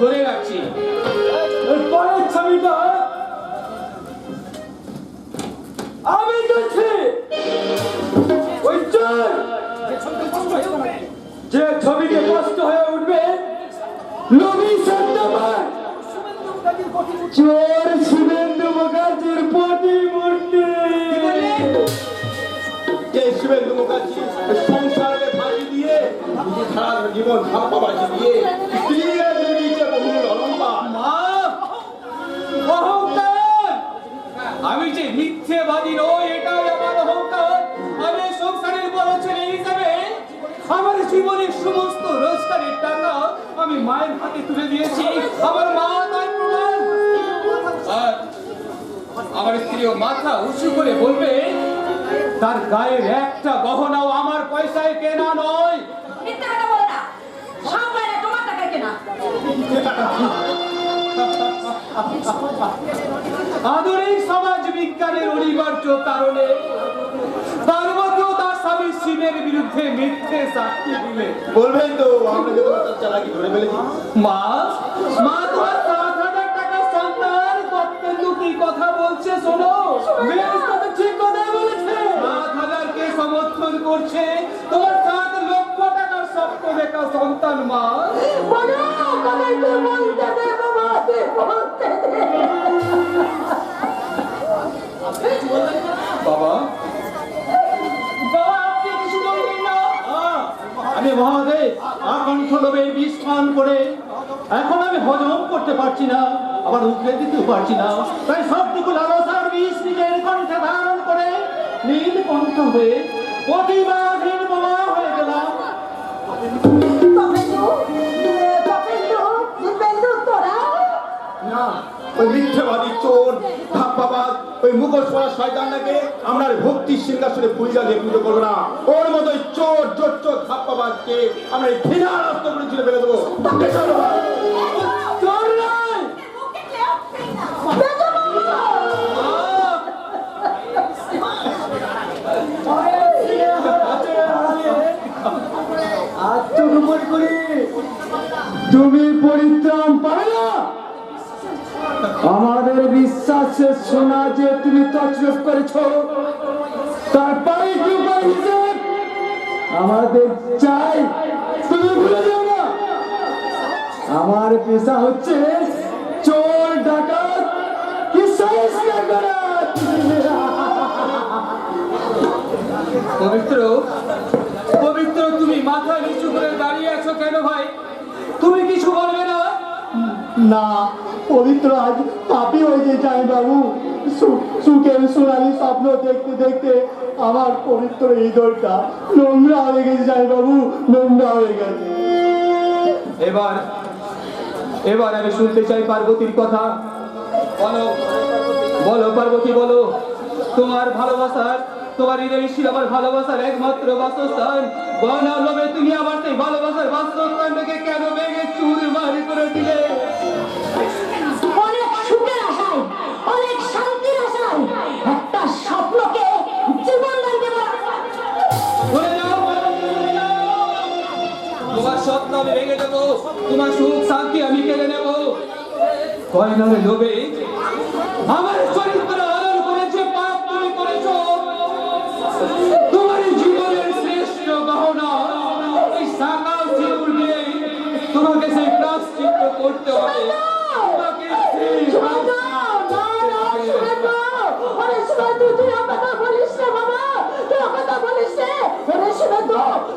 ধরে রাখছি। পরের ছবিটা আমি দেখছি ওই চোর যে ছবিতে কষ্ট হয়ে উঠবে লোভী সত্যবান চোর শুভেন্দু মুখার্জির প্রতিমূর্তি। যে শুভেন্দু মুখার্জি সংসারে ফাঁকি দিয়ে সারা জীবন ধাপ্পাবাজি দিয়ে স্ত্রীরা দিয়েছে বহুল অলঙ্কার। মা, অহংকার! আমি যে মিথ্যেবাদী নই, এটাই আমার অহংকার। আমি সংসারের বড় ছেলে হিসেবে আমার জীবনের সমস্ত রোজগারের টাকা আমি মায়ের হাতে তুলে দিয়েছি। আমার মা তাই প্রমাণ। আর আমার স্ত্রীও মাথা উঁচু করে বলবে তার গায়ের একটা গহনাও আমার পয়সায় কেনা নয়। মিথ্যা কথা বলো না, সব বাইরে তোমার টাকায় কেনা। আধুনিক সমাজ বিজ্ঞানের অনিবার্য কারণে পার্বতী তার স্বামী শিবের বিরুদ্ধে মিথ্যে সাক্ষী দিলে। বলবেন তো আমরা যে তোমার চালাকি ধরে ফেলেছি। মা, মা তোমার 7,000 টাকার সন্তান কর্তব্য কি কথা বলছে শোনো। বেশ কথা ঠিক কথাই বলেছে। 7,000 কে সমর্থন করছে তোমার 7 লক্ষ টাকার স্বপ্ন দেখা সন্তান। মা বলো, আমাকে বলতে দে বাবা, বলতে দে। বাবা, বাবা আপনি কিছু বলবেন না? আমি মহাদেব আকণ্ঠ লোভের বিষ পান করে এখন আমি হজম করতে পারছি না, আবার উঠে দিতেও পারছি না। তাই সবটুকু লালসার বিষ নিজের কণ্ঠে ধারণ করে নীল কণ্ঠ হয়ে প্রতিবাদহীন বোমা হয়ে গেলাম। না, ওই মিথ্যেবাদী চোর ধাপ্পাবাজ ওই মুখোশ পরা শয়তানটাকে আমরা আর ভক্তির সিংহাসনে পূজা দিয়ে পুজো করবো না। ওর মতো চোর জোর ধাপ্পাবাজকে আমরা এই ঘৃণার অস্ত্র করে ছিঁড়ে ফেলে দেবো। চোর নয়, আত্মগোপন করে তুমি পরিত্রাণ পাবে না। আমাদের বিশ্বাসের সোনা যে তুমি তছরূপ করেছ তারপরে কি উপায় হিসেব আমাদের চাই, তুমি ভুলে যাও না। আমার পেশা হচ্ছে চোর ডাকাত কি পবিত্র, পবিত্র তুমি মাথা নিচু করে দাঁড়িয়ে আছো কেন ভাই? তুমি কিছু বলবে না? না, পবিত্র আজ পাপি হয়ে যায় বাবু। সুখের সোনালি স্বপ্ন দেখতে দেখতে আমার পবিত্র হৃদয়টা নোংরা হয়ে গেছে যায় বাবু, নোংরা হয়ে গেছে। এবার এবার আমি শুনতে চাই পার্বতীর কথা। বলো, বলো পার্বতী, বলো তোমার ভালোবাসার, তোমার হৃদয় ছিল আমার ভালোবাসার একমাত্র বাসস্থান। গহনা লোভে তুমি আমার সেই ভালোবাসার বাসস্থানটাকে কেন ভেঙে চুরমার করে দিলে? অনেক সুখের আশায়, অনেক শান্তির আশায় একটা স্বপ্নকে জীবন দান দেবো। ভুলে যাও পার্বতী, ভুলে যাও। তোমার স্বপ্ন আমি ভেঙে দেবো, তোমার সুখ শান্তি আমি কেড়ে নেব। গয়নার লোভে আমার চরিত্র আদর করেছে, পাপ তুমি করেছো। তোমার জীবনের শ্রেষ্ঠ গহনা এই সাকাল সিঁদুর দিয়ে তোমাকে সেই প্রায়শ্চিত্ত করতে হবে। তোমাকে সেই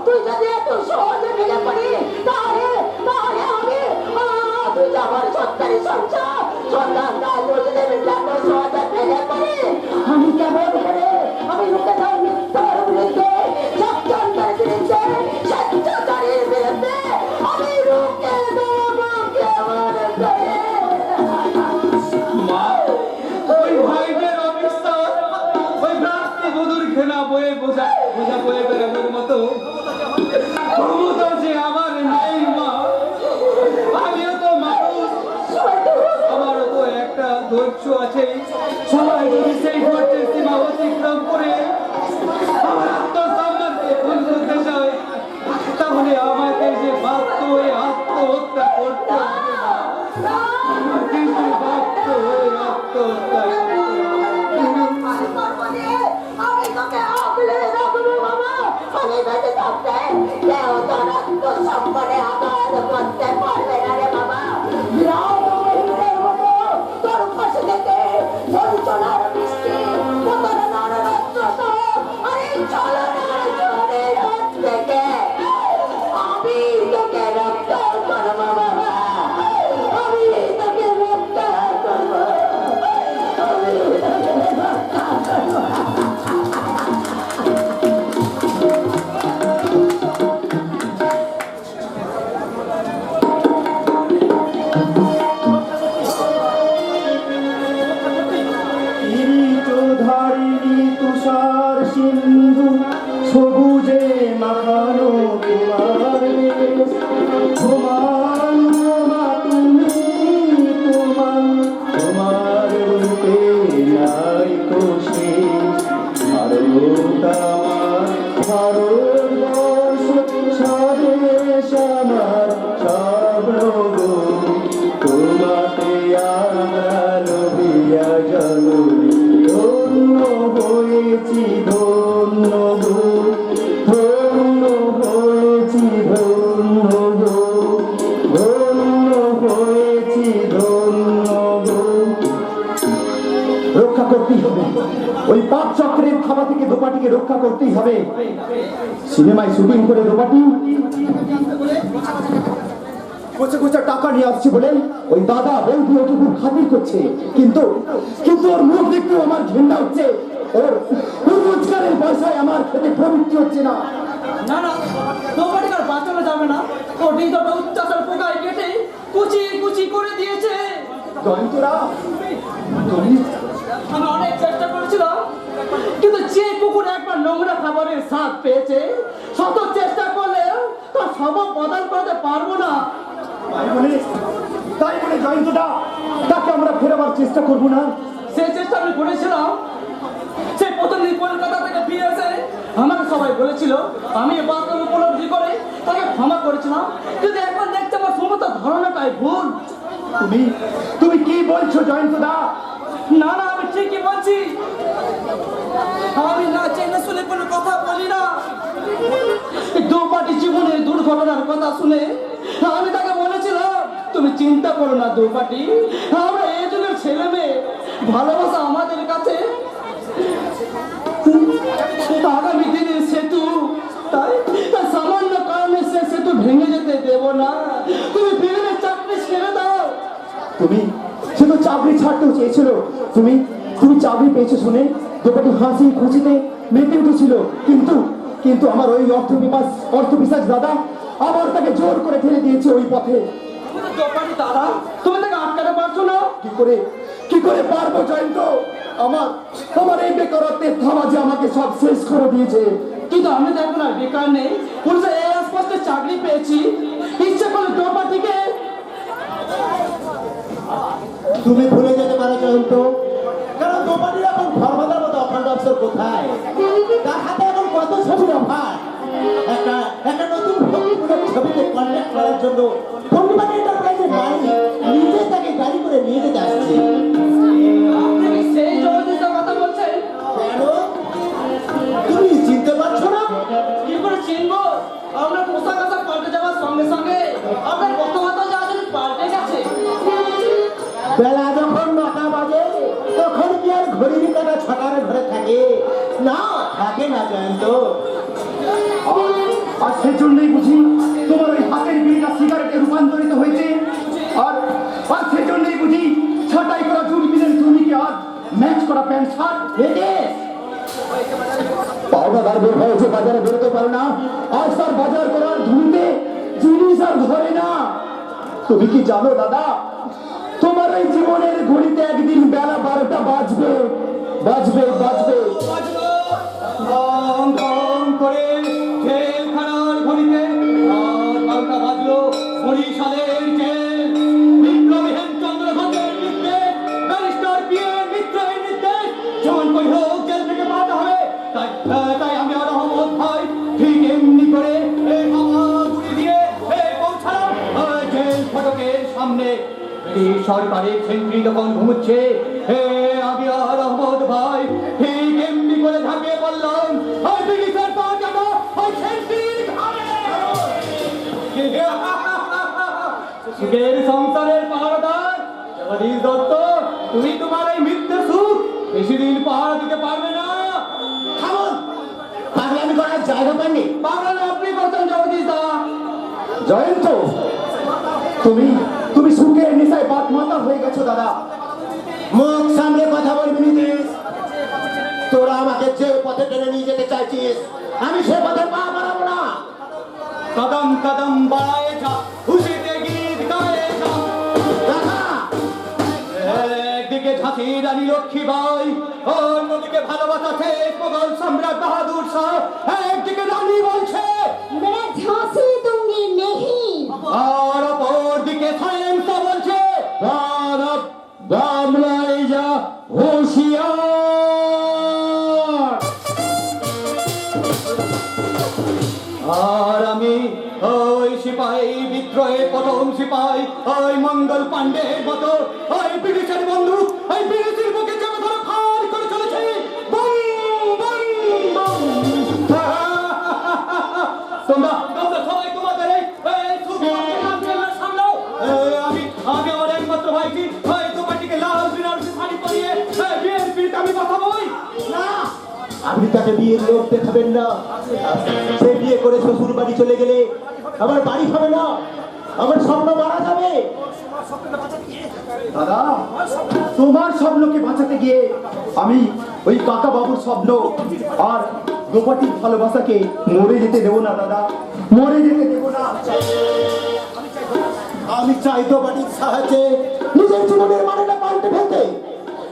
তুই যদি এত সহজে ভেঙে পড়ি তাহলে আমি তুই আমার সত্তরি সংসার সন্তান সহজে ভেঙে পড়ি। আমি কেমন করে আমি রুখে যাই মিথ্যার বিরুদ্ধে, সত্যের বিরুদ্ধে, সত্যচারীর বিরুদ্ধে আমি রুখে দেবো কেমন করে। মা, ওই ভাইদের অবিশ্বাস, ওই ভ্রাতৃ বধূর ঘৃণা বয়ে বোঝা বয়ে বেড়ানোর মতো ক্ষমতা যে আমার নেই। মা, আমিও তো মানুষ, আমারও তো একটা ধৈর্য আছে। সবাই যদি সেই ধৈর্যের সীমা অতিক্রম করে আমার আত্মসম্মানকে ভুল করতে চায় তাহলে আমাকে যে বাধ্য হয়ে আত্মহত্যা করতে হবে। সম্মানে আঘাত করতে পারবে না রে বাবা। রাজমহিমের মতো তোর পাশে থেকে বঞ্চনার বৃষ্টি, প্রতারণার রক্ততা, আর এই ছলনার জোরের হাত থেকে আমি তোকে রক্ষা করবো বাবা, আমি তোকে রক্ষা করবো, আমি তোকে রক্ষা করবো। ধারিণী তুষার সিন্ধু সবুজে মাখানো তোমার দেশ। তোমার মা তুমি, তোমার রূপে নাই তো শেষ। ভারত আমার, ভারতবর্ষ স্বদেশ আমার, সব লোক তোমাতে আমরা লোভিয়া জননী। ধন্য হয়েছি ধন্য গো, ধন্য হয়েছি ধন্য গো, ধন্য হয়েছি ধন্য গো। রক্ষা করতেই হবে, ওই পাপ চক্রের থাবা থেকে দোপাটিকে রক্ষা করতেই হবে। সিনেমায় শুটিং করে দোপাটি কোচে কোচে টাকা নিয়ে আসছে বলে ওই দাদা বৌদি ওকে খুব খাতির করছে, কিন্তু কিন্তু ওর মুখ দেখতে আমার ঘৃণা হচ্ছে। ওর রোজগারের পয়সায় আমার খেতে প্রবৃত্তি হচ্ছে না। না না, দোকানে আর বাঁচানো যাবে না। ওটি তো উচ্চাসের পোকায় কেটে কুচি কুচি করে দিয়েছে। জয়ন্তরা, তুমি আমি অনেক চেষ্টা করেছিলাম, কিন্তু যে কুকুর একবার নোংরা খাবারের স্বাদ পেয়েছে, শত চেষ্টা করলেও তার স্বভাব বদল করতে পারবো না। তাই বলে জয়ন্তদা তাকে আমরা ফেরাবার চেষ্টা করবো না? সেই চেষ্টা আমি করেছিলাম। সে প্রথম দিন কলকাতা থেকে ফিরে এসে আমাকে সবাই বলেছিল, আমি এ বাস্তব উপলব্ধি করে তাকে ক্ষমা করেছিলাম, কিন্তু এখন দেখতে আমার সমস্ত ধারণাটাই ভুল। তুমি তুমি কি বলছো জয়ন্তদা? না না, আমি ঠিকই বলছি। আমি না জেনে শুনে কোনো কথা বলি না। দোপাটি জীবনের দুর্ঘটনার কথা শুনে আমি তাকে বলেছিলাম, তুমি চিন্তা করো না দোপাটি, আমরা এই যুগের ছেলে মেয়ে, ভালোবাসা আমাদের কাছে আগামী দিনের সেতু। তাই তাই সামান্য কারণে সে সেতু ভেঙে যেতে দেব না। তুমি ফিল্মের চাকরি ছেড়ে দাও। তুমি সে তো চাকরি ছাড়তেও চেয়েছিল, তুমি তুমি চাকরি পেয়েছো শুনে দোপাটি হাসি খুশিতে মেতে উঠেছিল, কিন্তু কিন্তু আমার ওই অর্থবিশ্বাস দাদা আবার তাকে জোর করে ঠেলে দিয়েছে ওই পথে। দোপাটি দাদা, তুমি তাকে আটকাতে পারছো না। কি করে পারবো জয়ন্ত? আমার আমার এই বেকারত্বের ধামা যে আমাকে সব শেষ করে দিয়েছে। কিন্তু আমি তো এখন আর বেকার নেই, পুলিশে এই স্পষ্টে চাকরি পেয়েছি। ইচ্ছে করলে দোপাটিকে তুমি ভুলে যেতে পারো জয়ন্ত, কারণ দোপাটির এখন ধর্মদার মতো অখণ্ড অফিসার কোথায়? তার হাতে এখন কত ছবির অফার। একটা নতুন ভক্তিমূলক ছবিতে কন্ট্যাক্ট করার জন্য পূর্ণিমাকে এন্টারপ্রাইজের মালিক নিজে তাকে গাড়ি করে নিয়ে যেতে আসছে। আপনি কি সেই জগদীশের কথা বলছেন? কেন তুমি চিনতে পারছো না? কি করে চিনবো? আপনার পোশাক আশাক পাল্টে যাওয়ার সঙ্গে সঙ্গে আপনার কথাবার্তা যা আছে পাল্টে গেছে। বেলা যখন 9টা বাজে তখন কি আর ঘড়ির কাটা 6টার ঘরে থাকে? না, থাকে না জয়ন্ত। আর সেজন্যই বুঝি তোমার ওই হাতের বিড়িটা সিগারেটে রূপান্তরিত হয়েছে। আর আর সেজন্যই বুঝি ছাঁটাই করা চুলবিলের চুনিকে আর ম্যাচ করা প্যান্ট শার্ট হেঁটে পাওনাদার বের হয়েছে, বাজারে বেরোতে পারে না। আজ তার বাজার করার ধুমতে জিনিস আর ধরে না। তুমি কি জানো দাদা, তোমার এই জীবনের ঘড়িতে একদিন বেলা 12টা বাজবে বাজবে বাজবে। গং গং করে জেলখানার ঘড়িতে রাত 12টা বাজলো। বরিশালের জেল, বিপ্লবী হেমচন্দ্র ঘোষের নির্দেশ, ব্যারিস্টার বিএ মিত্রের নির্দেশ, যেমন কই হোক জেল থেকে পাঠাতে হবে। তাই আমি আর রহমত ভাই ঠিক এমনি করে এই হামাগুড়ি দিয়ে পৌঁছালাম জেল ফটকের সামনে। সরকারের সেন্ট্রি যখন ঘুমুচ্ছে, আমি আর রহমত ভাই ঠিক এমনি করে ঝাঁপিয়ে পড়লাম। ব্রিটিশের পা যাবো ওই সেন্ট্রির ঘাড়ে। সুখের সংসারের পাহারাদার জগদীশ দত্ত, তুমি তোমার এই মিথ্যে সুখ বেশি দিন পাহারা দিতে পারবে না। থামুন, পাগলামি করার জায়গা পাননি। পাগলামি আপনি করছেন জগদীশ দা। জয়ন্ত, তুমি সুখের নেশায় বাদ মাতা হয়ে গেছো দাদা। মুখ সামনে কথা বলবি নীতিশ। তোরা আমাকে যে পথে টেনে নিয়ে যেতে চাইছিস, আমি সে পথে পা বাড়াবো না। কদম কদম বাড়ায়ে যা, খুশিতে গীত গায়ে যা। দাদা, একদিকে ঝাঁসি রানী লক্ষ্মীবাই, অন্যদিকে ভালোবাসা শেখ মোগল সম্রাট বাহাদুর শাহ। একদিকে রানী বলছে मैं झांसी दूंगी नहीं। আর অপর দিকে সায়েন্সা বলছে দানব গামলায় যা হুঁশিয়ার। আর আমি ওই সিপাহী বিদ্রোহের প্রথম সিপাহী, ওই মঙ্গল পাণ্ডের মতো ওই ব্রিটিশের বন্ধু, ওই ব্রিটিশের বুকে চেপে ধরে ফার করে চলেছে। Broom, broom, broom. তোমরা সবাই তোমাদের এই সুবিধাকে সামলাও। আমি আমার একমাত্র ভাইকে ওই তোমাটিকে লাল বিনারসি শাড়ি পরিয়ে বিয়ের পিড়িতে আমি বসাবোই। না, আপনি তাকে বিয়ের লোক দেখাবেন না। সে বিয়ে করে শ্বশুর বাড়ি চলে গেলে আমার বাড়ি হবে না, আমার স্বপ্ন মারা যাবে। দাদা, তোমার স্বপ্নকে বাঁচাতে গিয়ে আমি ওই কাকা বাবুর স্বপ্ন আর গোপাটির ভালোবাসাকে মরে যেতে দেবো না দাদা, মরে যেতে দেবো না। আমি চাই গোপাটির সাহায্যে নিজের জীবনের মানেটা পাল্টে ফেলতে।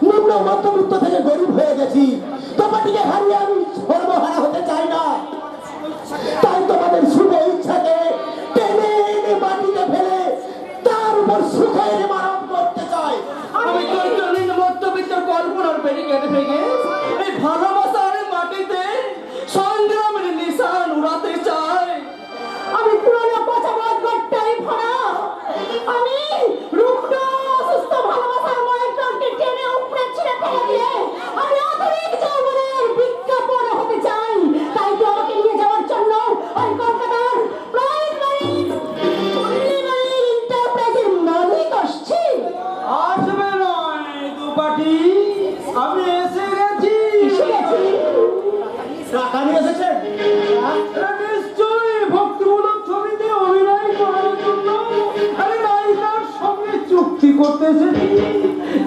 নিম্ন মধ্যবিত্ত থেকে গরিব হয়ে গেছি, গোপাটিকে হারিয়ে আমি সর্বহারা হতে চাই না। তাই তোমাদের শুভ ইচ্ছাকে টেনে এনে মাটিতে ফেলে তার উপর সুখের মারণ করতে চাই। আমি তোর জন্য মধ্যবিত্ত কল্পনার ব্যারিকেড ভেঙে এই ভালোবাসার মাটিতে সংগ্রামের নিশান উড়াতে চাই। আমি পুরনো পচাবাদ গট্টাই ভরা, আমি রুগ্ন অসুস্থ ভালোবাসার মায়ের কণ্ঠে টেনে উপড়ে ছিঁড়ে ফেলে দিয়ে আমি আধুনিক যৌবনের বিজ্ঞাপন হতে চাই। তাই তো আমাকে নিয়ে যাওয়ার জন্য ওই কলকাতার প্রাইমারি এন্টারপ্রাইজের মালিক আসছে। আসবে নয় দুপাটি, আমি এসে গেছি। টাকা নিয়ে এসেছেন? নিশ্চয়ই ভক্তিমূলক ছবিতে অভিনয় করার জন্য আরে নায়িকার সঙ্গে চুক্তি করতে এসেছি।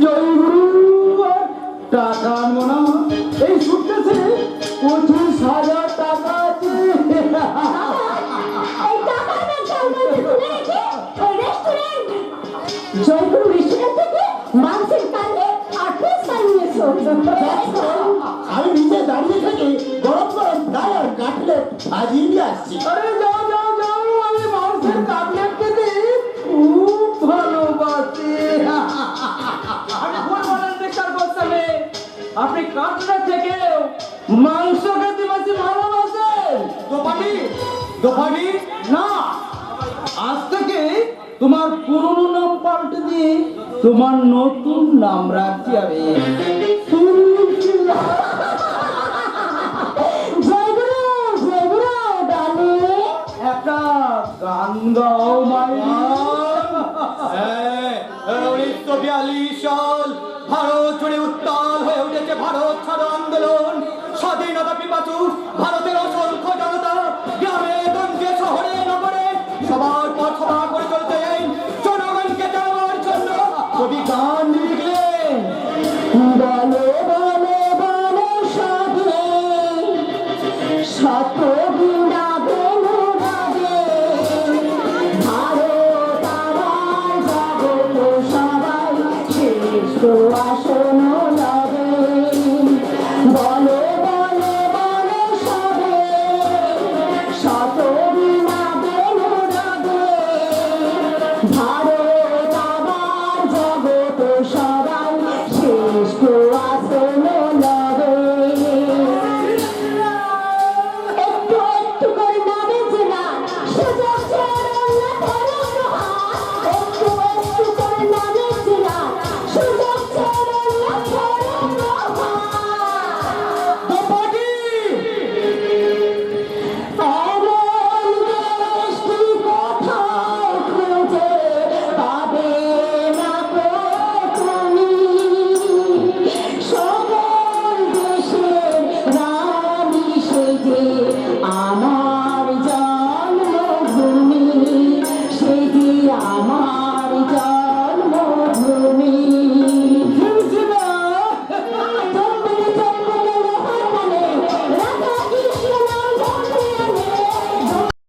জয়গুরু আর টাকা আনবো না। এই শুনতেছে 25,000 টাকা আছে। এই টাকার ব্যাগটা আমার শুনে রেখে ওই রেস্টুরেন্ট জয়পুর রেস্টুরেন্ট থেকে মাংসের কালে আটপিস বানিয়েছো। আমি নিচে দাঁড়িয়ে থেকে গরম গরম ফ্রাই আর কাটলেট সাজিয়ে নিয়ে আসছি। আরে যাও যাও যাও, আমি মাংসের কাটলেট খেতে খুব ভালোবাসি। আমি ভুল বলার চেষ্টা করছি। আপনি কাটলেট থেকে মাংস খেতে বেশি ভালোবাসেন। দোপাটি দোপাটি না, আজ থেকে তোমার পুরনো নাম পাল্টে দিয়ে তোমার নতুন নাম রাখছি আমি। জয়গুরু জয়গুরু ডালে একটা গান গাও মাইরি। 1942 সাল ভারত জুড়ে উত্তাল হয়ে উঠেছে ভারত ছাড়ো আন্দোলন। স্বাধীনতা পিপাসু ভারতের অসংখ্য জনতা গ্রামে গঞ্জে শহরে নগরে সবার পর সভা করে চলতে জনগণকে জানাবার জন্য কবি গান লিখলেন। বলে বলে বলে সবে শত বিনা বেনুরাগে ভারত আমার জগত সবাই শ্রেষ্ঠ